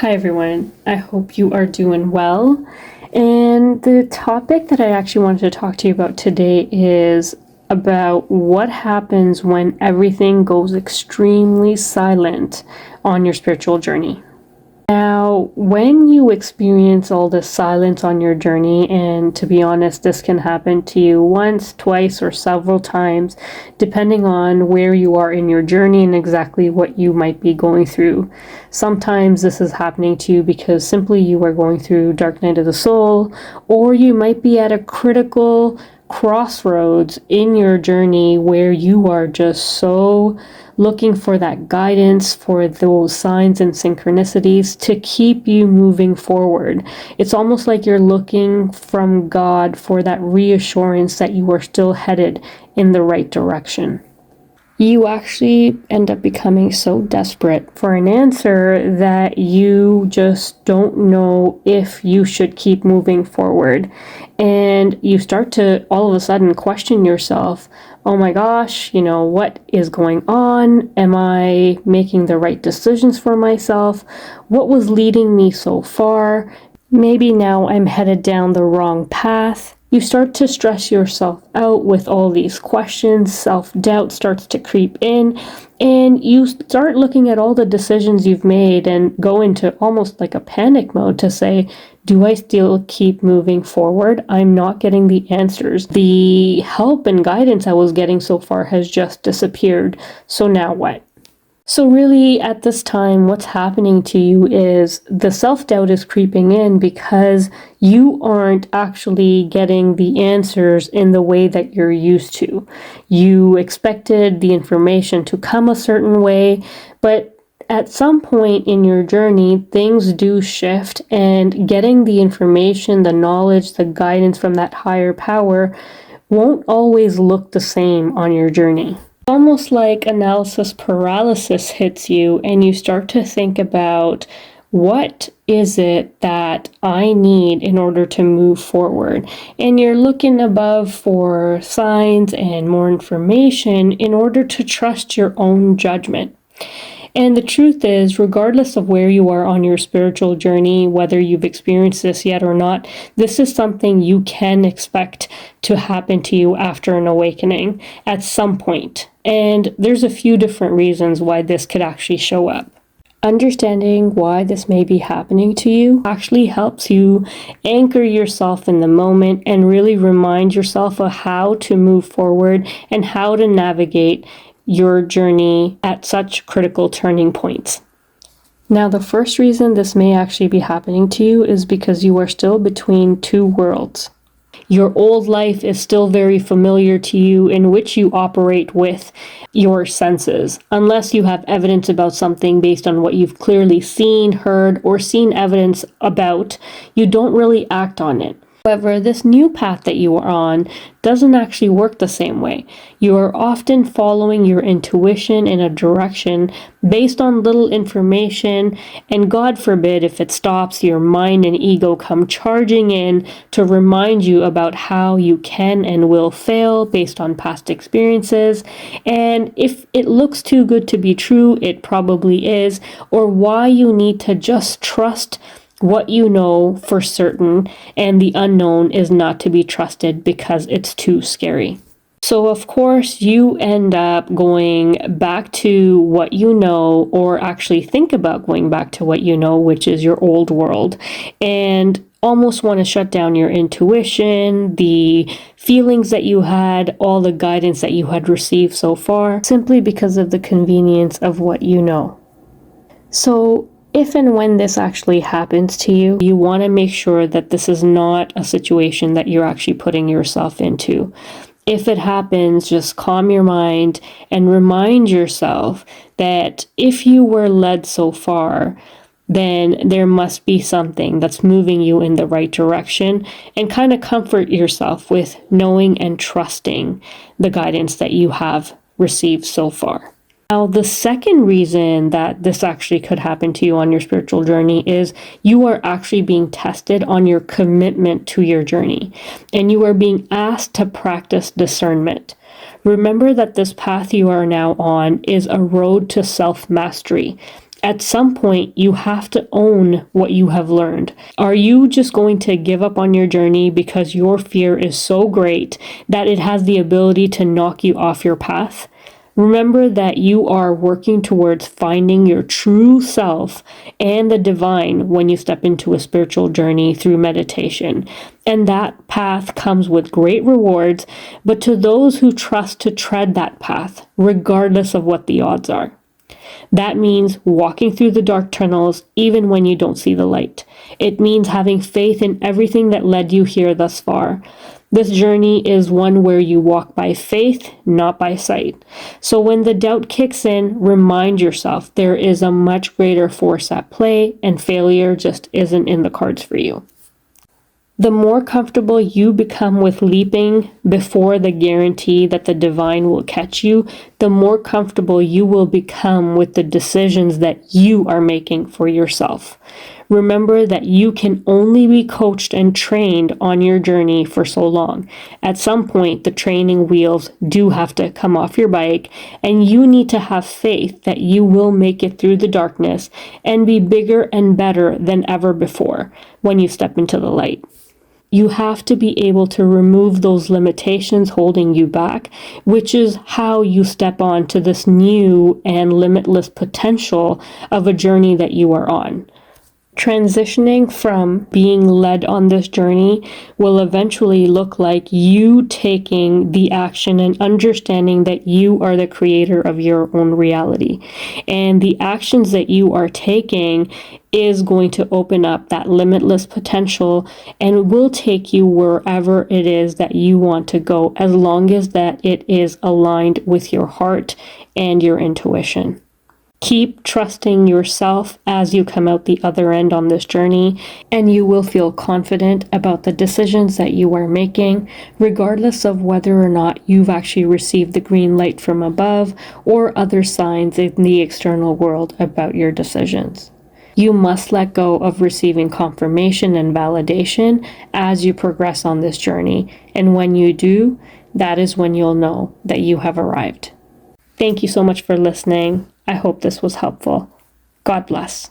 Hi everyone, I hope you are doing well. And the topic that I actually wanted to talk to you about today is about what happens when everything goes extremely silent on your spiritual journey. Now, when you experience all this silence on your journey, and to be honest, this can happen to you once, twice, or several times, depending on where you are in your journey and exactly what you might be going through. Sometimes this is happening to you because simply you are going through dark night of the soul, or you might be at a critical crossroads in your journey where you are just so looking for that guidance, for those signs and synchronicities to keep you moving forward. It's almost like you're looking from God for that reassurance that you are still headed in the right direction. You actually end up becoming so desperate for an answer that you just don't know if you should keep moving forward. And you start to all of a sudden question yourself, oh my gosh, what is going on? Am I making the right decisions for myself? What was leading me so far? Maybe now I'm headed down the wrong path. You start to stress yourself out with all these questions, self-doubt starts to creep in, and you start looking at all the decisions you've made and go into almost like a panic mode to say, do I still keep moving forward? I'm not getting the answers. The help and guidance I was getting so far has just disappeared. So now what? So really at this time, what's happening to you is the self-doubt is creeping in because you aren't actually getting the answers in the way that you're used to. You expected the information to come a certain way, but at some point in your journey, things do shift, and getting the information, the knowledge, the guidance from that higher power won't always look the same on your journey. Almost like analysis paralysis hits you, and you start to think about, what is it that I need in order to move forward? And you're looking above for signs and more information in order to trust your own judgment. And the truth is, regardless of where you are on your spiritual journey, whether you've experienced this yet or not, this is something you can expect to happen to you after an awakening at some point. And there's a few different reasons why this could actually show up. Understanding why this may be happening to you actually helps you anchor yourself in the moment and really remind yourself of how to move forward and how to navigate your journey at such critical turning points. Now, the first reason this may actually be happening to you is because you are still between two worlds. Your old life is still very familiar to you, in which you operate with your senses. Unless you have evidence about something based on what you've clearly seen, heard, or seen evidence about, you don't really act on it. However, this new path that you are on doesn't actually work the same way. You are often following your intuition in a direction based on little information, and God forbid if it stops, your mind and ego come charging in to remind you about how you can and will fail based on past experiences. And if it looks too good to be true, it probably is, or why you need to just trust what you know for certain, and the unknown is not to be trusted because it's too scary. So of course you end up going back to what you know, or actually think about going back to what you know, which is your old world, and almost want to shut down your intuition, the feelings that you had, all the guidance that you had received so far, simply because of the convenience of what you know. So if and when this actually happens to you, you want to make sure that this is not a situation that you're actually putting yourself into. If it happens, just calm your mind and remind yourself that if you were led so far, then there must be something that's moving you in the right direction, and kind of comfort yourself with knowing and trusting the guidance that you have received so far. Now, the second reason that this actually could happen to you on your spiritual journey is you are actually being tested on your commitment to your journey, and you are being asked to practice discernment. Remember that this path you are now on is a road to self-mastery. At some point, you have to own what you have learned. Are you just going to give up on your journey because your fear is so great that it has the ability to knock you off your path? Remember that you are working towards finding your true self and the divine when you step into a spiritual journey through meditation. And that path comes with great rewards, but to those who trust to tread that path, regardless of what the odds are. That means walking through the dark tunnels even when you don't see the light. It means having faith in everything that led you here thus far. This journey is one where you walk by faith, not by sight. So when the doubt kicks in, remind yourself there is a much greater force at play and failure just isn't in the cards for you. The more comfortable you become with leaping before the guarantee that the divine will catch you, the more comfortable you will become with the decisions that you are making for yourself. Remember that you can only be coached and trained on your journey for so long. At some point, the training wheels do have to come off your bike, and you need to have faith that you will make it through the darkness and be bigger and better than ever before when you step into the light. You have to be able to remove those limitations holding you back, which is how you step on to this new and limitless potential of a journey that you are on. Transitioning from being led on this journey will eventually look like you taking the action and understanding that you are the creator of your own reality. And the actions that you are taking is going to open up that limitless potential and will take you wherever it is that you want to go, as long as that it is aligned with your heart and your intuition. Keep trusting yourself as you come out the other end on this journey, and you will feel confident about the decisions that you are making, regardless of whether or not you've actually received the green light from above or other signs in the external world about your decisions. You must let go of receiving confirmation and validation as you progress on this journey, and when you do, that is when you'll know that you have arrived. Thank you so much for listening. I hope this was helpful. God bless.